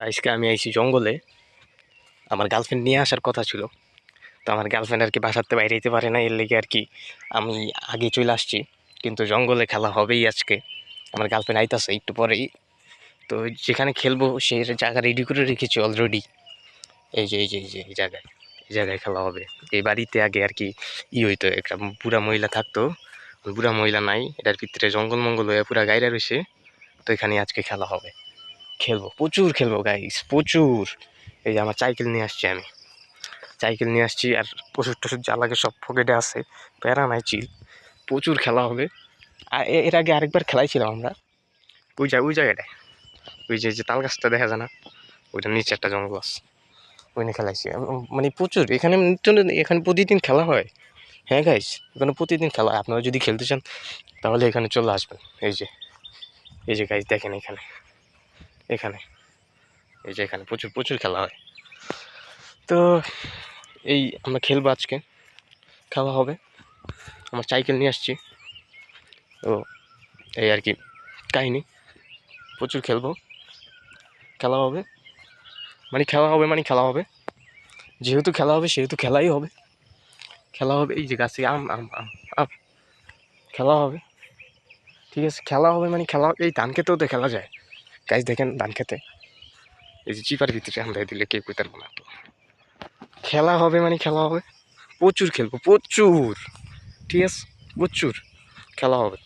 আজকে আমি আইছি জঙ্গলে। আমার গার্লফ্রেন্ড নিয়ে আসার কথা ছিল, তো আমার গার্লফ্রেন্ড আর কি বাসাতে বাইরে যেতে পারে না, এর লেগে আর কি আমি আগে চলে আসছি। কিন্তু জঙ্গলে খেলা হবেই আজকে। আমার গার্লফ্রেন্ড আইতাছে একটু পরেই। তো যেখানে খেলবো সেই জায়গা রেডি করে রেখেছি অলরেডি। এই যে এই জায়গায় খেলা হবে। এই বাড়িতে আগে আর কি হইতো, একটা বুড়া মহিলা থাকতো। ওই বুড়া মহিলা নাই, এটার ভিতরে জঙ্গল মঙ্গল হয়ে পুরা গাইরা রয়েছে। তো এখানে আজকে খেলা হবে, খেলবো, প্রচুর খেলবো গাইস, প্রচুর। এই যে আমার সাইকেল নিয়ে আসছি, আমি সাইকেল নিয়ে আসছি, আর ওষুধ টষুধ যা লাগে সব পকেটে আছে, প্যারা নাই, চিল। প্রচুর খেলা হবে। আর এর আগে আরেকবার খেলাইছিলাম আমরা ওই জায়গাটায়, ওই যে তাল গাছটা দেখা যায় না, ওইটার নিচে একটা জঙ্গল আছে, ওইখানে খেলাইছি মানে প্রচুর। এখানে এখানে প্রতিদিন খেলা হয়। হ্যাঁ গাইস, এখানে প্রতিদিন খেলা হয়। আপনারা যদি খেলতে চান তাহলে এখানে চলে আসবেন। এই যে গাইস দেখেন, এখানে এখানে এই যে এখানে প্রচুর প্রচুর খেলা হয়। তো এই আমরা খেলবো আজকে, খেলা হবে। আমার সাইকেল নিয়ে আসছি, তো এই আর কি কাহিনি। প্রচুর খেলবো, খেলা হবে, খেলা হবে। যেহেতু খেলা হবে সেহেতু খেলাই হবে, খেলা হবে। এই যে গাছে আম আম আম আম খেলা হবে, ঠিক আছে। খেলা হবে মানে খেলা হবে। এই ধান খেতেও তো খেলা যায় গাছ, দেখেন ধান খেতে। এই যে চিপার ভিতরে আমরা দিলে কেউ কইতে পারবো না। তো খেলা হবে মানে খেলা হবে, প্রচুর খেলবো, প্রচুর, ঠিক আছে, প্রচুর খেলা হবে।